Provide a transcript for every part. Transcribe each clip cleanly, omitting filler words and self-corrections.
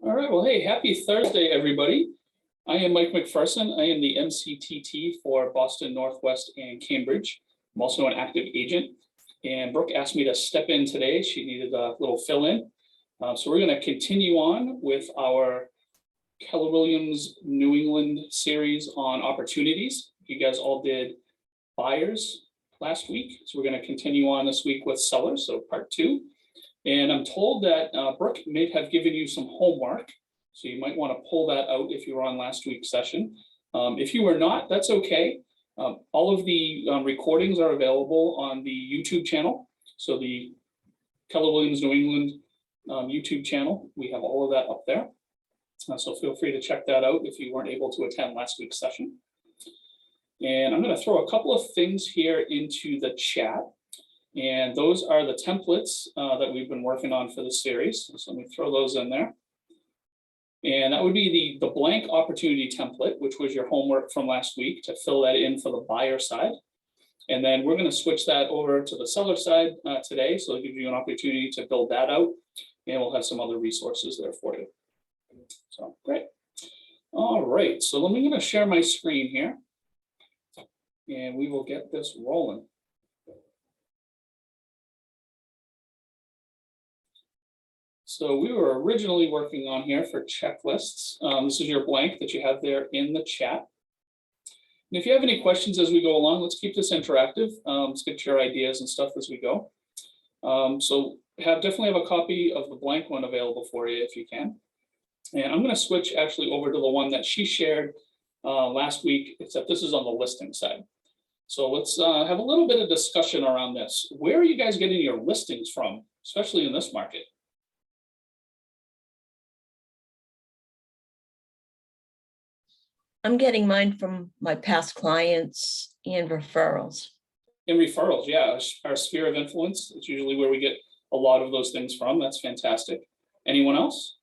All right, well, hey, happy Thursday, everybody. I am Mike McPherson. I am the MCTT for Boston, Northwest, and Cambridge. I'm also an active agent. And Brooke asked me to step in today. She needed a little fill in. So we're going to continue on with our Keller Williams New England series on opportunities. You guys all did buyers last week. So we're going to continue on this week with sellers, so part 2. And I'm told that Brooke may have given you some homework. So you might want to pull that out if you were on last week's session. If you were not, that's okay. All of the recordings are available on the YouTube channel. So the Keller Williams New England YouTube channel, we have all of that up there. So feel free to check that out if you weren't able to attend last week's session. And I'm going to throw a couple of things here into the chat. And those are the templates that we've been working on for the series. So let me throw those in there. And that would be the blank opportunity template, which was your homework from last week to fill that in for the buyer side. And then we're going to switch that over to the seller side today. So it'll give you an opportunity to build that out. And we'll have some other resources there for you. So great. All right. So I'm going to share my screen here. And we will get this rolling. So we were originally working on here for checklists. This is your blank that you have there in the chat. And if you have any questions as we go along, let's keep this interactive. Let's get your ideas and stuff as we go. So definitely have a copy of the blank one available for you if you can. And I'm going to switch actually over to the one that she shared last week, except this is on the listing side. So let's have a little bit of discussion around this. Where are you guys getting your listings from, especially in this market? I'm getting mine from my past clients and referrals. And referrals, yeah, our sphere of influence. It's usually where we get a lot of those things from. That's fantastic. Anyone else?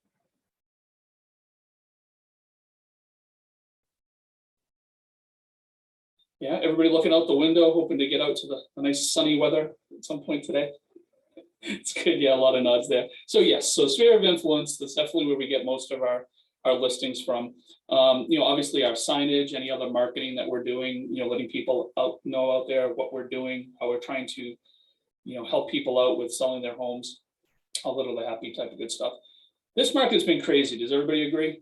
Yeah, everybody looking out the window, hoping to get out to the nice sunny weather at some point today. It's good, yeah, a lot of nods there. So yes, so sphere of influence, that's definitely where we get most of our listings from. Obviously our signage, any other marketing that we're doing, letting people know out there what we're doing, how we're trying to, help people out with selling their homes, a little happy type of good stuff. This market's been crazy. Does everybody agree?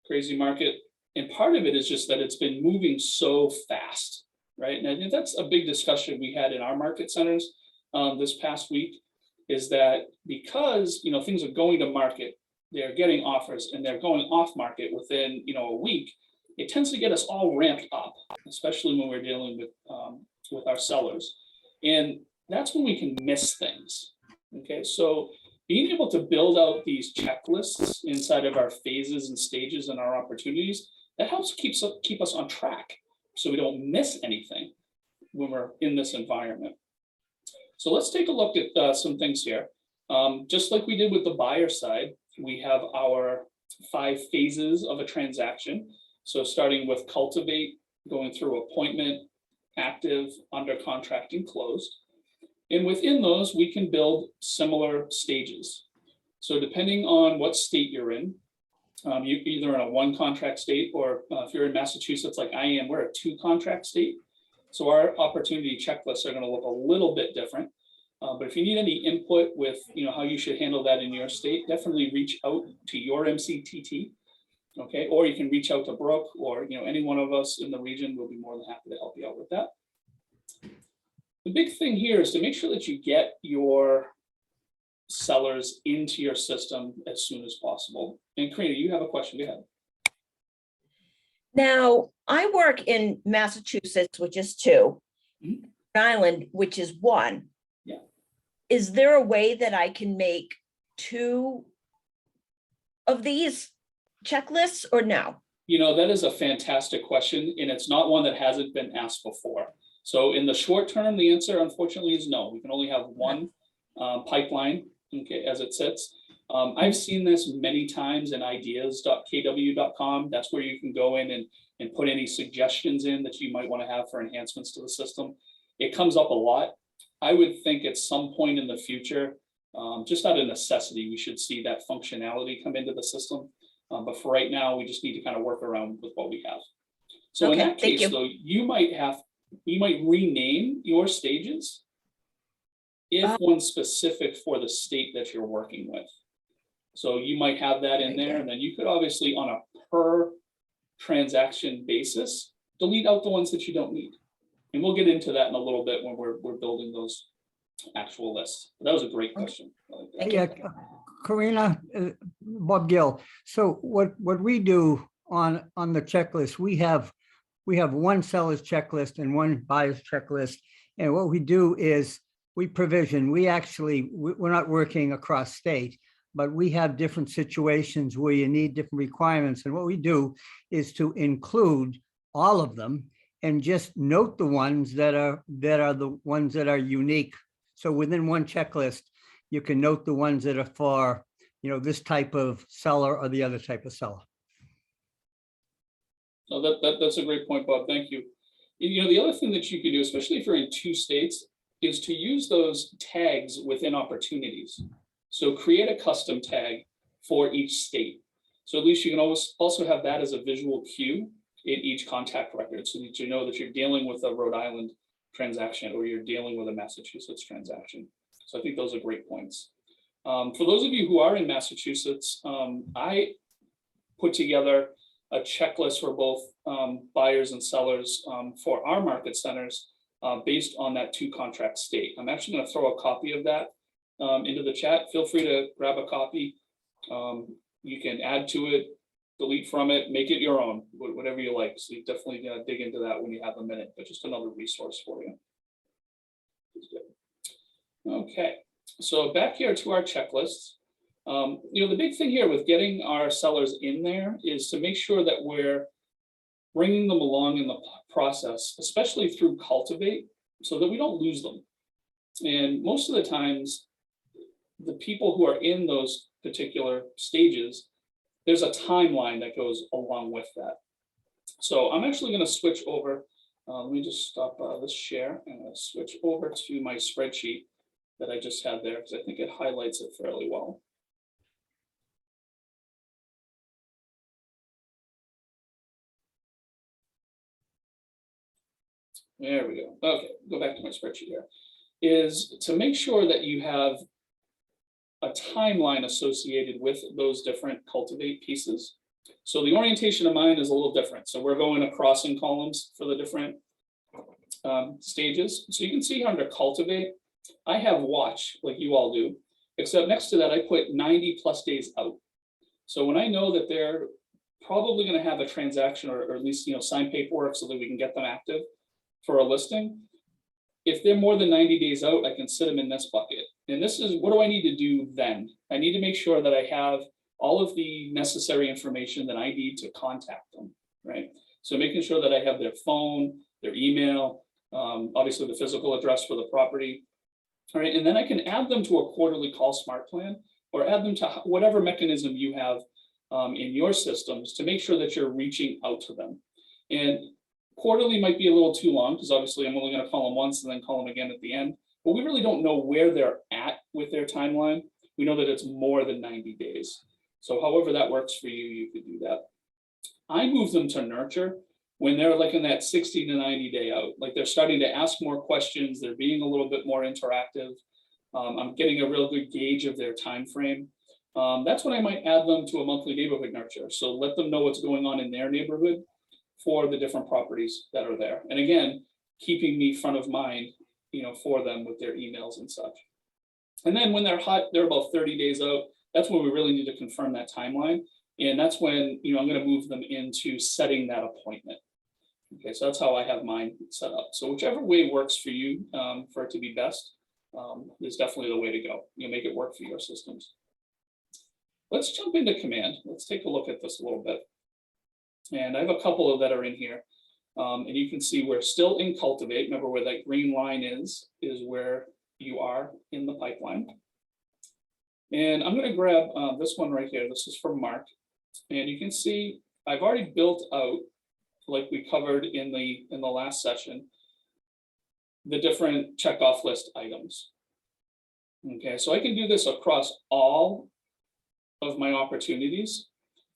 Crazy market. And part of it is just that it's been moving so fast, right? And I think that's a big discussion we had in our market centers this past week, is that because, things are going to market, they're getting offers and they're going off market within, a week, it tends to get us all ramped up, especially when we're dealing with our sellers. And that's when we can miss things. Okay, so being able to build out these checklists inside of our phases and stages and our opportunities, that helps keep us on track so we don't miss anything when we're in this environment. So let's take a look at some things here. Just like we did with the buyer side, we have our 5 phases of a transaction. So starting with cultivate, going through appointment, active, under contract, and closed. And within those, we can build similar stages. So depending on what state you're in, you're either in a 1 contract state, or if you're in Massachusetts like I am, we're a 2 contract state. So our opportunity checklists are going to look a little bit different. But if you need any input with how you should handle that in your state, definitely reach out to your MCTT, okay? Or you can reach out to Brooke, or any one of us in the region. Will be more than happy to help you out with that. The big thing here is to make sure that you get your sellers into your system as soon as possible. And Karina, you have a question. Go ahead. Now, I work in Massachusetts, which is 2, Mhm. Rhode Island, which is 1. Yeah. Is there a way that I can make 2 of these checklists, or no? That is a fantastic question, and it's not one that hasn't been asked before. So in the short term, the answer, unfortunately, is no. We can only have 1 pipeline, okay, as it sits. I've seen this many times in ideas.kw.com. That's where you can go in and put any suggestions in that you might want to have for enhancements to the system. It comes up a lot. I would think at some point in the future, Just out of necessity, we should see that functionality come into the system. But for right now, we just need to kind of work around with what we have. So in Okay, that thank case, you. though, you might rename your stages if one's specific for the state that you're working with. So you might have that in there, and then you could obviously, on a per transaction basis, delete out the ones that you don't need. And we'll get into that in a little bit when we're building those actual lists. But that was a great question. I like that. Thank you. Yeah, Karina, Bob Gill. So what we do on the checklist, we have one seller's checklist and one buyer's checklist. And what we do is we provision. We're not working across state, but we have different situations where you need different requirements. And what we do is to include all of them and just note the ones that are the ones that are unique. So within one checklist, you can note the ones that are for, this type of seller or the other type of seller. No, that's a great point, Bob. Thank you. The other thing that you can do, especially if you're in 2 states, is to use those tags within opportunities. So create a custom tag for each state. So at least you can also have that as a visual cue in each contact record, so that you know that you're dealing with a Rhode Island transaction or you're dealing with a Massachusetts transaction. So I think those are great points. For those of you who are in Massachusetts, I put together a checklist for both buyers and sellers for our market centers based on that 2 contract state. I'm actually going to throw a copy of that into the chat. Feel free to grab a copy. You can add to it, delete from it, make it your own, whatever you like. So you definitely dig into that when you have a minute, but just another resource for you. Okay, so back here to our checklists. The big thing here with getting our sellers in there is to make sure that we're bringing them along in the process, especially through Cultivate, so that we don't lose them. And most of the times, the people who are in those particular stages, there's a timeline that goes along with that. So I'm actually going to switch over. Let me just stop this share and I'll switch over to my spreadsheet that I just had there, because I think it highlights it fairly well. There we go. Okay, go back to my spreadsheet here. Is to make sure that you have a timeline associated with those different Cultivate pieces. So the orientation of mine is a little different. So we're going across in columns for the different stages. So you can see under Cultivate, I have watch like you all do, except next to that I put 90+ days out. So when I know that they're probably going to have a transaction or at least sign paperwork so that we can get them active for a listing, if they're more than 90 days out, I can sit them in this bucket. And this is, what do I need to do then? I need to make sure that I have all of the necessary information that I need to contact them, right? So making sure that I have their phone, their email, obviously the physical address for the property. All right, and then I can add them to a quarterly call smart plan or add them to whatever mechanism you have in your systems to make sure that you're reaching out to them. And quarterly might be a little too long because obviously I'm only going to call them once and then call them again at the end. But we really don't know where they're at with their timeline. We know that it's more than 90 days. So however that works for you, you could do that. I move them to nurture when they're like in that 60 to 90 day out, like they're starting to ask more questions, they're being a little bit more interactive. I'm getting a real good gauge of their time frame. That's when I might add them to a monthly neighborhood nurture. So let them know what's going on in their neighborhood for the different properties that are there. And again, keeping me front of mind, for them with their emails and such. And then when they're hot, they're about 30 days out. That's when we really need to confirm that timeline. And that's when, I'm going to move them into setting that appointment. Okay, so that's how I have mine set up. So whichever way works for you, for it to be best, is definitely the way to go. Make it work for your systems. Let's jump into command. Let's take a look at this a little bit. And I have a couple of that are in here. And you can see we're still in Cultivate. Remember where that green line is where you are in the pipeline. And I'm going to grab this one right here. This is from Mark. And you can see I've already built out, like we covered in the last session, the different checkoff list items. Okay, so I can do this across all of my opportunities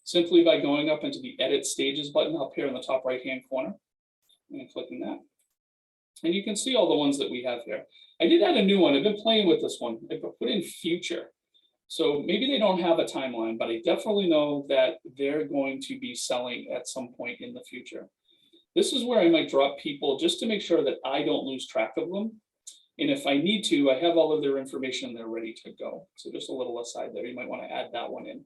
simply by going up into the Edit Stages button up here in the top right-hand corner and clicking that. And you can see all the ones that we have here. I did add a new one. I've been playing with this one. I put in future. So maybe they don't have a timeline, but I definitely know that they're going to be selling at some point in the future. This is where I might drop people just to make sure that I don't lose track of them. And if I need to, I have all of their information, they're ready to go. So just a little aside there, you might want to add that one in.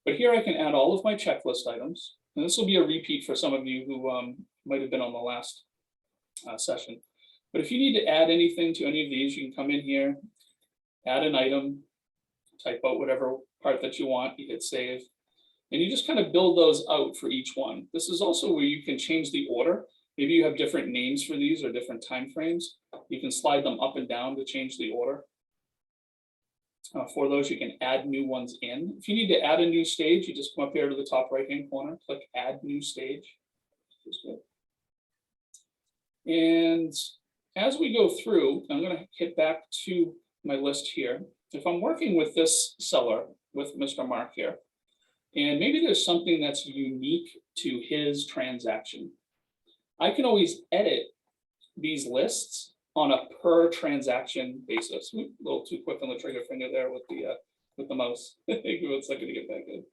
But here I can add all of my checklist items. And this will be a repeat for some of you who might have been on the last session. But if you need to add anything to any of these, you can come in here, add an item, type out whatever part that you want, you hit save. And you just kind of build those out for each one. This is also where you can change the order. Maybe you have different names for these or different time frames. You can slide them up and down to change the order. For those, you can add new ones in. If you need to add a new stage, you just come up here to the top right-hand corner, click Add New Stage. And as we go through, I'm going to hit back to my list here. If I'm working with this seller, with Mr. Mark here, and maybe there's something that's unique to his transaction, I can always edit these lists on a per transaction basis. A little too quick on the trigger finger there with the mouse. Give it a second to get back in.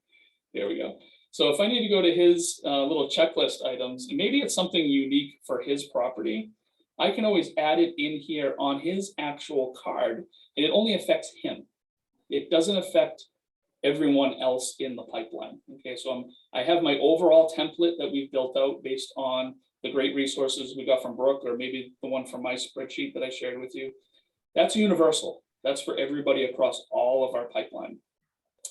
There we go. So if I need to go to his little checklist items, and maybe it's something unique for his property, I can always add it in here on his actual card, and it only affects him. It doesn't affect everyone else in the pipeline. Okay, so I have my overall template that we've built out based on the great resources we got from Brooke, or maybe the one from my spreadsheet that I shared with you. That's universal. That's for everybody across all of our pipeline.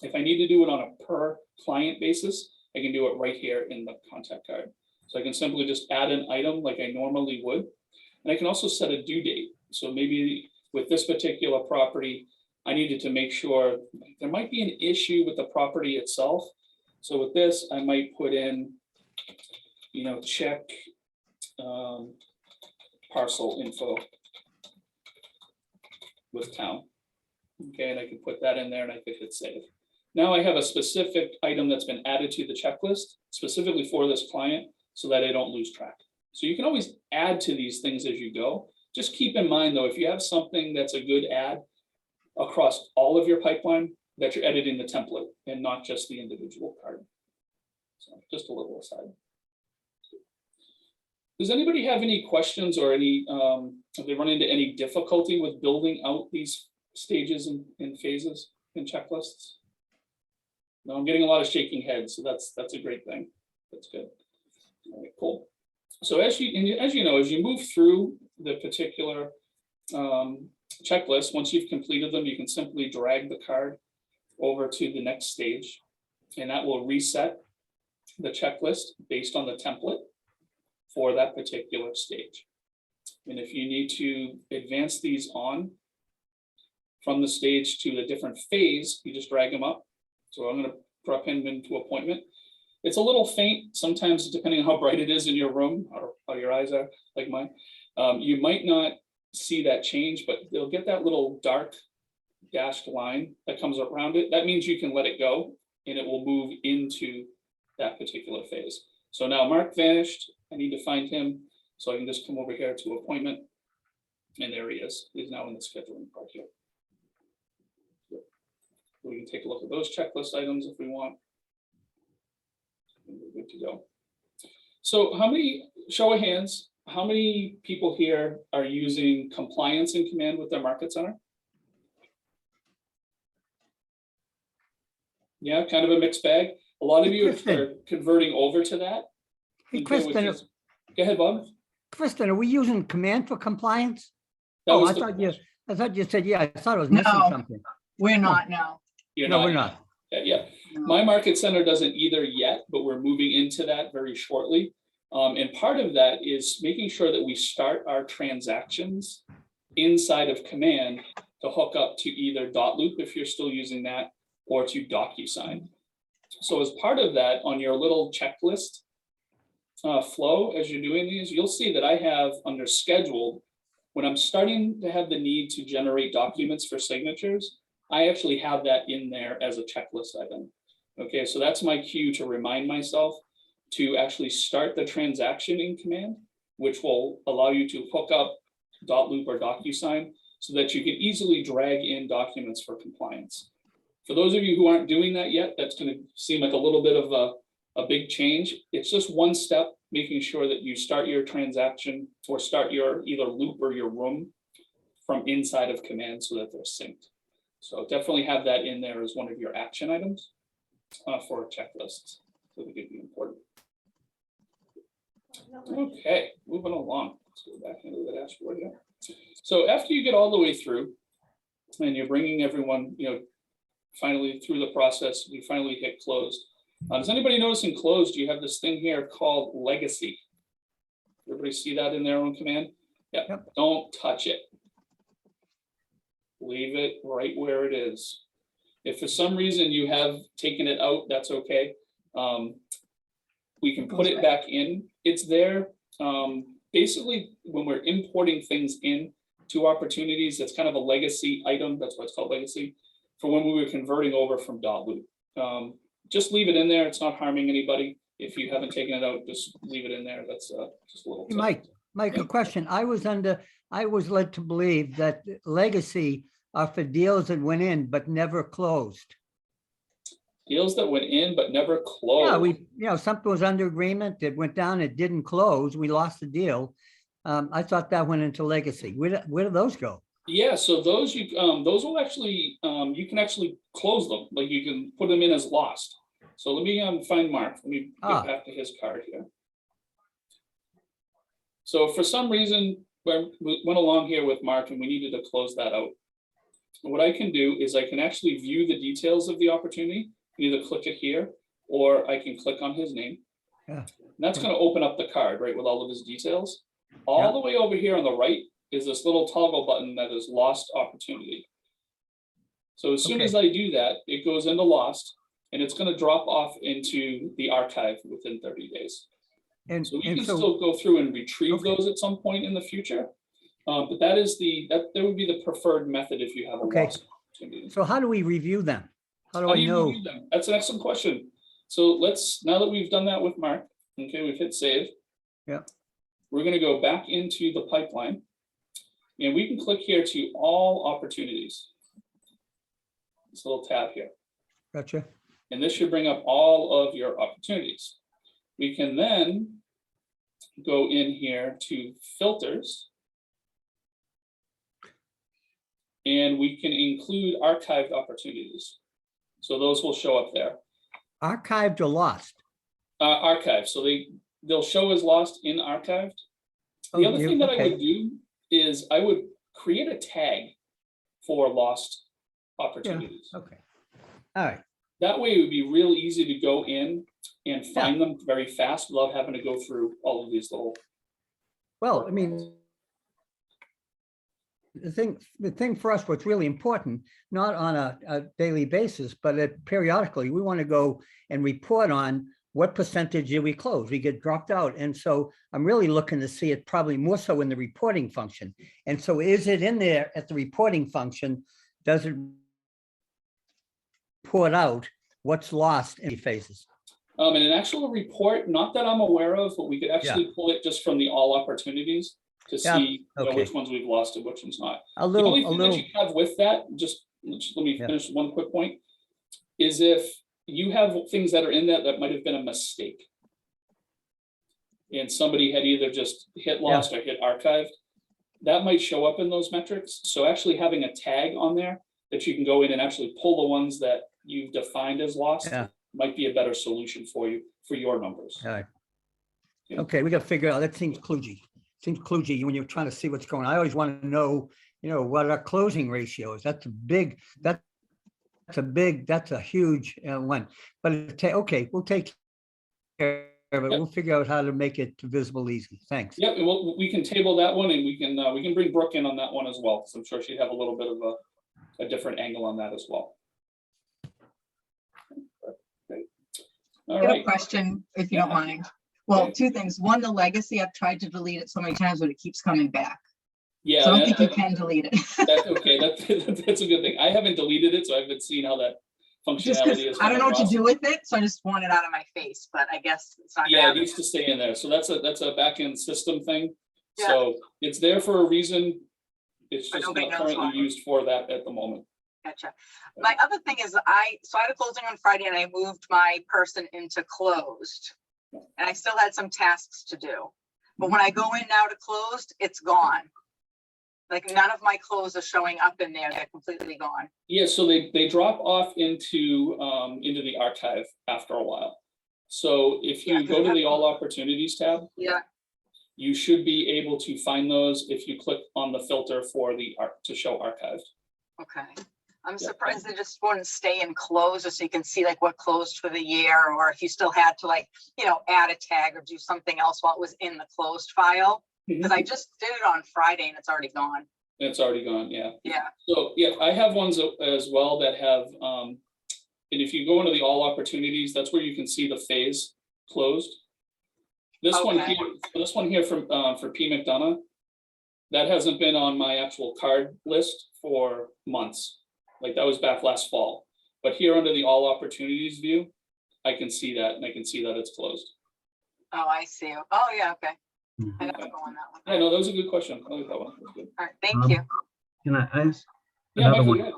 If I need to do it on a per client basis, I can do it right here in the contact card. So I can simply just add an item like I normally would. And I can also set a due date. So maybe with this particular property, I needed to make sure there might be an issue with the property itself. So with this, I might put in, check parcel info with town. Okay, and I can put that in there and I could hit save. Now I have a specific item that's been added to the checklist specifically for this client so that I don't lose track. So you can always add to these things as you go. Just keep in mind though, if you have something that's a good add across all of your pipeline, that you're editing the template and not just the individual card. So just a little aside. Does anybody have any questions or any, have they run into any difficulty with building out these stages and phases and checklists? No, I'm getting a lot of shaking heads, so that's a great thing. That's good. All right, cool. So as you know, as you move through the particular checklist, once you've completed them, you can simply drag the card over to the next stage, and that will reset the checklist based on the template for that particular stage. And if you need to advance these on from the stage to a different phase, you just drag them up. So I'm going to drop him into appointment. It's a little faint sometimes, depending on how bright it is in your room or how your eyes are, like mine. You might not see that change, but they'll get that little dark dashed line that comes around it. That means you can let it go and it will move into that particular phase. So now Mark vanished. I need to find him. So I can just come over here to appointment. And there he is. He's now in the scheduling part here. We can take a look at those checklist items if we want. We're good to go. So how many, show of hands, how many people here are using compliance in command with their market center? Yeah, kind of a mixed bag. A lot of you are converting over to that. Hey, Kristen, Go ahead, Bob. Kristen, are we using command for compliance? That was I thought you said, yeah, I thought I was missing something. We're not now. No, we're not. Yeah. No. My market center doesn't either yet, but we're moving into that very shortly. And part of that is making sure that we start our transactions inside of command to hook up to either .loop if you're still using that, or to DocuSign. So as part of that, on your little checklist flow, as you're doing these, you'll see that I have under scheduled when I'm starting to have the need to generate documents for signatures, I actually have that in there as a checklist item. Okay, so that's my cue to remind myself to actually start the transaction in command, which will allow you to hook up .loop or DocuSign so that you can easily drag in documents for compliance. For those of you who aren't doing that yet, that's going to seem like a little bit of a big change. It's just one step, making sure that you start your transaction or start your either loop or your room from inside of command so that they're synced. So definitely have that in there as one of your action items for checklists. So they could be important. Okay, moving along. Let's go back into the dashboard here. So after you get all the way through and you're bringing everyone, finally through the process, you finally hit close. Does anybody notice in closed, you have this thing here called legacy? Everybody see that in their own command? Yeah, yep. Don't touch it. Leave it right where it is. If for some reason you have taken it out, that's okay. We can put it back in. It's there. Basically, when we're importing things in to opportunities, that's kind of a legacy item. That's why it's called legacy. For when we were converting over from .loop. Just leave it in there. It's not harming anybody. If you haven't taken it out, just leave it in there. That's just a little tip. Mike, a question. I was led to believe that legacy are for deals that went in but never closed. Deals that went in but never closed. Yeah, something was under agreement, it went down, it didn't close, we lost the deal. I thought that went into legacy. Where do those go? Yeah, so those those will actually you can actually close them, like you can put them in as lost. So let me find Mark. Let me get back to his card here. So for some reason, we went along here with Mark and we needed to close that out. What I can do is I can actually view the details of the opportunity. Either click it here, or I can click on his name. Yeah. And that's going to open up the card, right, with all of his details. All the way over here on the right is this little toggle button that is lost opportunity. So as soon as I do that, it goes into lost, and it's going to drop off into the archive within 30 days. And so we can still go through and retrieve those at some point in the future. But that would be the preferred method if you have a lost opportunity. So how do we review them? How do I know? That's an excellent question. So now that we've done that with Mark, okay, we've hit save. Yeah. We're going to go back into the pipeline and we can click here to all opportunities. This little tab here. Gotcha. And this should bring up all of your opportunities. We can then go in here to filters. And we can include archived opportunities. So those will show up there. Archived or lost? Archived. So they'll show as lost in archived. The other thing that I would do is I would create a tag for lost opportunities. Yeah. Okay. All right. That way it would be real easy to go in and find them very fast without having to go through all of these little. Well, I mean, the thing for us, what's really important, not on a daily basis, but periodically, we want to go and report on what percentage did we close. We get dropped out. And so I'm really looking to see it probably more so in the reporting function. And so is it in there at the reporting function? Does it report out what's lost in phases? In an actual report, not that I'm aware of, but we could actually pull it just from the all opportunities to see which ones we've lost and which ones not. The only thing that you have with that, just let me finish one quick point, is if you have things that are in that might have been a mistake. And somebody had either just hit lost or hit archived, that might show up in those metrics. So actually having a tag on there that you can go in and actually pull the ones that you've defined as lost might be a better solution for you, for your numbers. All right. Okay, we got to figure out, that seems kludgy. Seems kludgy when you're trying to see what's going on. I always want to know, what our closing ratio is. That's a huge one. But okay, we'll take care of it. We'll figure out how to make it visible easy. Thanks. Yeah, well, we can table that one, and we can bring Brooke in on that one as well, because I'm sure she'd have a little bit of a different angle on that as well. Okay. All right. I have a question, if you don't mind. Well, two things. One, the legacy, I've tried to delete it so many times, but it keeps coming back. Yeah, So I don't think you can delete it. that's okay. That's a good thing. I haven't deleted it, so I've been seeing how that Just because functionality is. I don't know what to across. do with it, so I just want it out of my face, but I guess it's not. Yeah, gonna it needs to stay in there. So that's a back-end system thing. Yeah. So it's there for a reason. It's But just nobody not knows currently why. used for that at the moment. Gotcha. My other thing is so I had a closing on Friday and I moved my person into closed. And I still had some tasks to do. But when I go in now to closed, it's gone. Like none of my clothes are showing up in there. They're completely gone. Yeah, so they drop off into the archive after a while. So if you Yeah, go to the all opportunities tab, Yeah. you should be able to find those if you click on the filter for the to show archived. Okay. I'm Yeah. surprised they just wouldn't stay in closed so you can see like what closed for the year, or if you still had to like, add a tag or do something else while it was in the closed file. Because I just did it on Friday and it's already gone. It's already gone, yeah. Yeah. So, yeah, I have ones as well that have, and if you go into the all opportunities, that's where you can see the phase closed. This one Okay. here, this one here from for P. McDonough, that hasn't been on my actual card list for months. Like that was back last fall. But here under the all opportunities view, I can see that, and I can see that it's closed. Oh, I see. Oh, yeah. Okay. Mhm. I gotta go on that one. I know that was a good question. I like that one. That's good. All right. Thank you. Can I ask Yeah, another Michael, one? go ahead.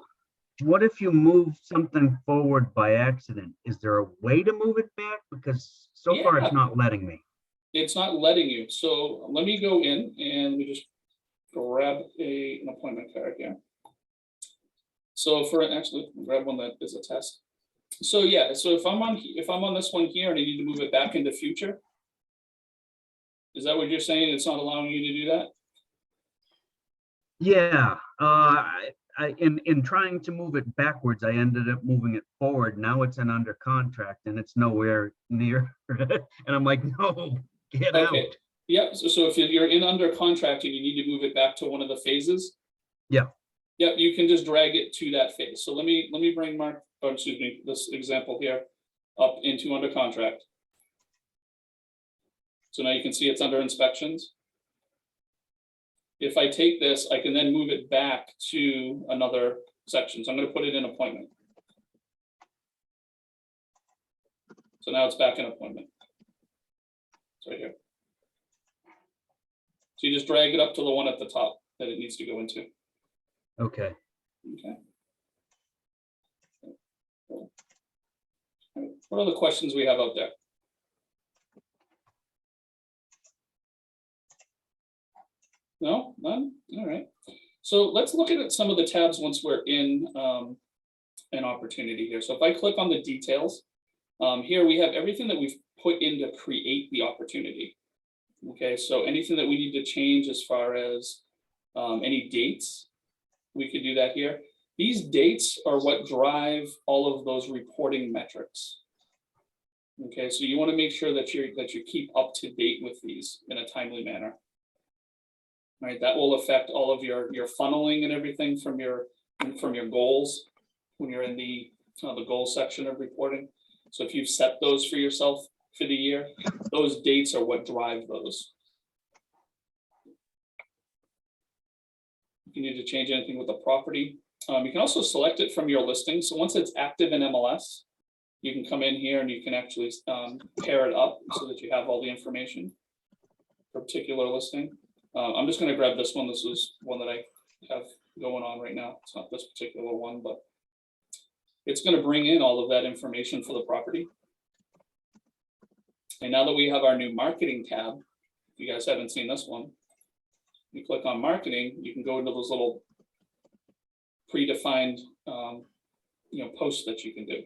What if you move something forward by accident? Is there a way to move it back? Because so far Yeah. it's not letting me. It's not letting you. So let me go in and let me just grab an appointment card here. So actually grab one that is a test. So yeah, so if I'm on this one here and I need to move it back into future, is that what you're saying? It's not allowing you to do that? Yeah, in trying to move it backwards, I ended up moving it forward. Now it's in under contract and it's nowhere near. And I'm like, no, get out. Okay. Yeah. So if you're in under contract and you need to move it back to one of the phases. Yeah. Yep, you can just drag it to that phase. So let me bring this example here up into under contract. So now you can see it's under inspections. If I take this, I can then move it back to another section. So I'm going to put it in appointment. So now it's back in appointment. It's right here. So you just drag it up to the one at the top that it needs to go into. Okay. Okay. What are the questions we have out there? No, none? All right. So let's look at some of the tabs once we're in an opportunity here. So if I click on the details, here we have everything that we've put in to create the opportunity. Okay, so anything that we need to change as far as any dates, we could do that here. These dates are what drive all of those reporting metrics. Okay, so you want to make sure that you keep up to date with these in a timely manner. Right, that will affect all of your funneling and everything from your goals when you're in the goal section of reporting. So if you've set those for yourself for the year, those dates are what drive those. If you need to change anything with the property, you can also select it from your listing. So once it's active in MLS, you can come in here and you can actually pair it up so that you have all the information for a particular listing. I'm just going to grab this one. This is one that I have going on right now. It's not this particular one, but it's going to bring in all of that information for the property. And now that we have our new marketing tab, if you guys haven't seen this one, you click on marketing, you can go into those little predefined posts that you can do.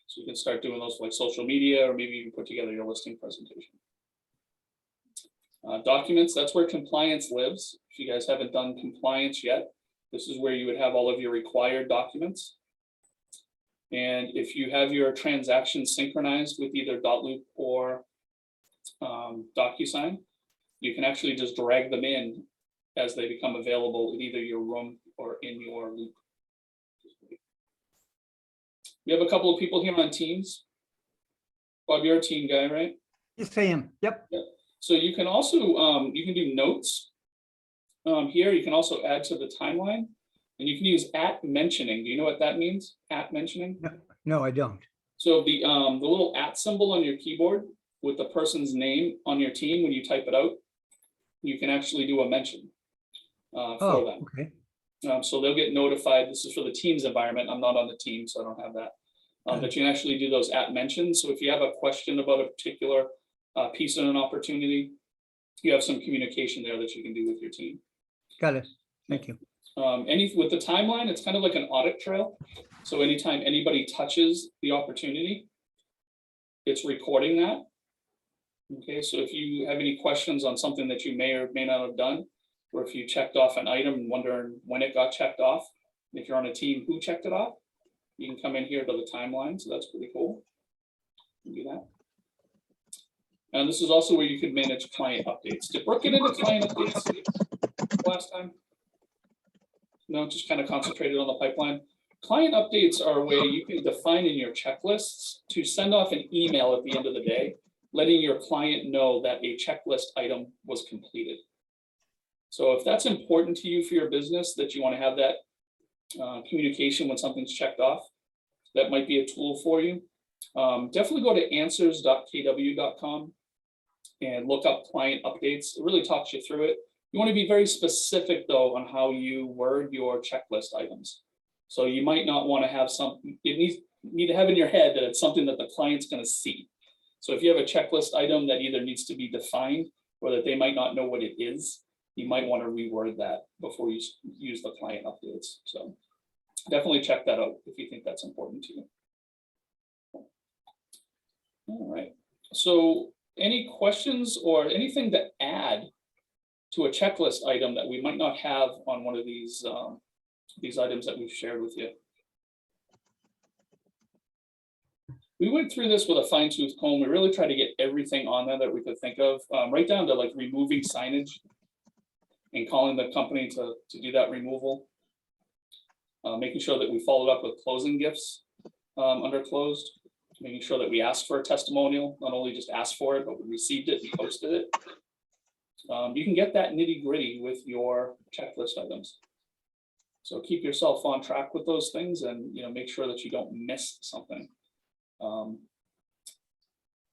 So you can start doing those like social media, or maybe you can put together your listing presentation. Documents, that's where compliance lives. If you guys haven't done compliance yet, this is where you would have all of your required documents. And if you have your transactions synchronized with either .loop or DocuSign, you can actually just drag them in as they become available in either your room or in your loop. We have a couple of people here on Teams. Bob, you're a team guy, right? Yes, I am. Yep. So you can also, you can do notes. here, you can also add to the timeline, and you can use at mentioning. Do you know what that means? At mentioning? No, I don't. So the little at symbol on your keyboard with the person's name on your team, when you type it out, you can actually do a mention for Oh, them. okay. So they'll get notified. This is for the team's environment. I'm not on the team, so I don't have that. But you can actually do those at mentions. So if you have a question about a particular piece of an opportunity, you have some communication there that you can do with your team. Got it. Thank you. With the timeline, it's kind of like an audit trail. So anytime anybody touches the opportunity, it's recording that. Okay, so if you have any questions on something that you may or may not have done, or if you checked off an item and wondering when it got checked off, if you're on a team who checked it off, you can come in here to the timeline. So that's pretty cool. You can do that. And this is also where you can manage client updates. Did Brooke get into client updates last time? No, just kind of concentrated on the pipeline. Client updates are a way you can define in your checklists to send off an email at the end of the day, letting your client know that a checklist item was completed. So if that's important to you for your business, that you want to have that communication when something's checked off, that might be a tool for you. Definitely go to answers.kw.com and look up client updates. It really talks you through it. You want to be very specific though on how you word your checklist items. So you might not want to have something, you need to have in your head that it's something that the client's going to see. So if you have a checklist item that either needs to be defined or that they might not know what it is, you might want to reword that before you use the client updates. So definitely check that out if you think that's important to you. All right. So any questions or anything to add to a checklist item that we might not have on one of these items that we've shared with you? We went through this with a fine tooth comb. We really tried to get everything on there that we could think of, right down to like removing signage and calling the company to do that removal. Making sure that we followed up with closing gifts under closed, making sure that we asked for a testimonial, not only just asked for it, but we received it and posted it. You can get that nitty gritty with your checklist items. So keep yourself on track with those things and make sure that you don't miss something.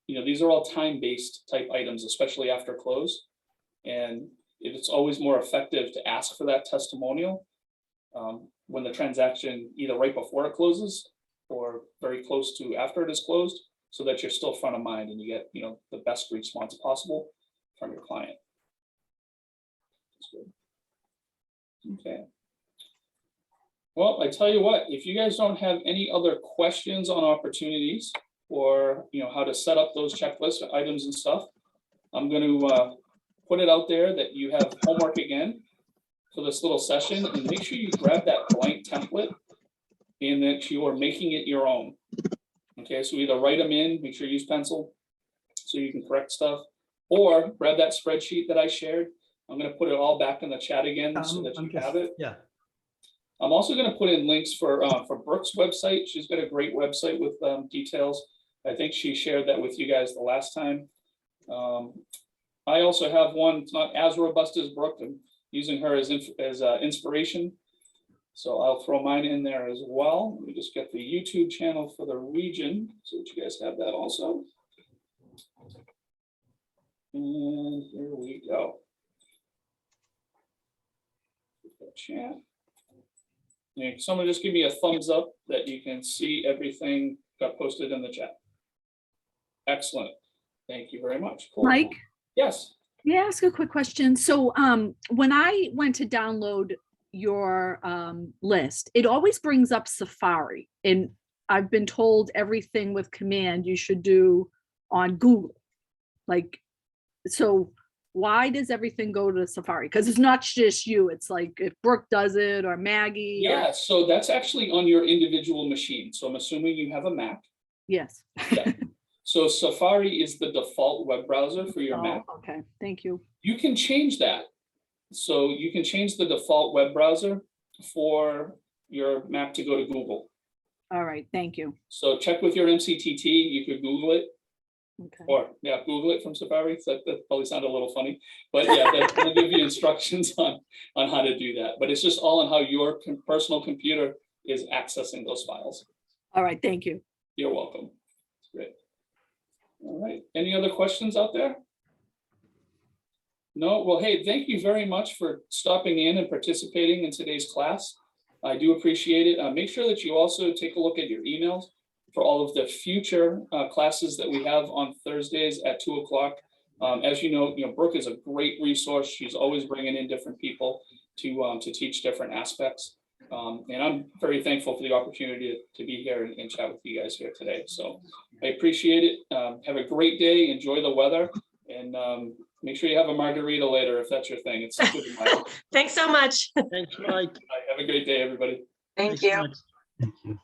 These are all time-based type items, especially after close. And it's always more effective to ask for that testimonial when the transaction, either right before it closes or very close to after it is closed, so that you're still front of mind and you get the best response possible from your client. That's good. Okay. Well, I tell you what, if you guys don't have any other questions on opportunities or how to set up those checklist items and stuff, I'm going to put it out there that you have homework again for this little session, and make sure you grab that blank template and that you are making it your own. Okay, so either write them in, make sure you use pencil so you can correct stuff, or grab that spreadsheet that I shared. I'm going to put it all back in the chat again so that you have it. Yeah. I'm also going to put in links for Brooke's website. She's got a great website with details. I think she shared that with you guys the last time. I also have one. It's not as robust as Brooke. I'm using her as inspiration. So I'll throw mine in there as well. Let me just get the YouTube channel for the region so that you guys have that also. And here we go. Chat. Yeah, someone just give me a thumbs up that you can see everything got posted in the chat. Excellent. Thank you very much. Cool. Mike? Yes. May I ask a quick question? So when I went to download your list, it always brings up Safari. And I've been told everything with command you should do on Google. So why does everything go to Safari? Because it's not just you. It's like if Brooke does it or Maggie. Yeah, so that's actually on your individual machine. So I'm assuming you have a Mac. Yes. Yeah. So Safari is the default web browser for your Mac. Okay, thank you. You can change that. So you can change the default web browser for your Mac to go to Google. All right, thank you. So check with your MCTT. You could Google it. Okay. Or, yeah, Google it from Safari. So that probably sounded a little funny, but yeah, they'll give you instructions on how to do that. But it's just all on how your personal computer is accessing those files. All right, thank you. You're welcome. Great. All right. Any other questions out there? No? Well, hey, thank you very much for stopping in and participating in today's class. I do appreciate it. Make sure that you also take a look at your emails for all of the future classes that we have on Thursdays at 2 o'clock. As you know, Brooke is a great resource. She's always bringing in different people to teach different aspects. And I'm very thankful for the opportunity to be here and chat with you guys here today. So I appreciate it. Have a great day. Enjoy the weather, and make sure you have a margarita later if that's your thing. It's good in my Thanks so much. Thanks, Mike. Have a great day, everybody. Thank Thanks, you. Mike. Thank you.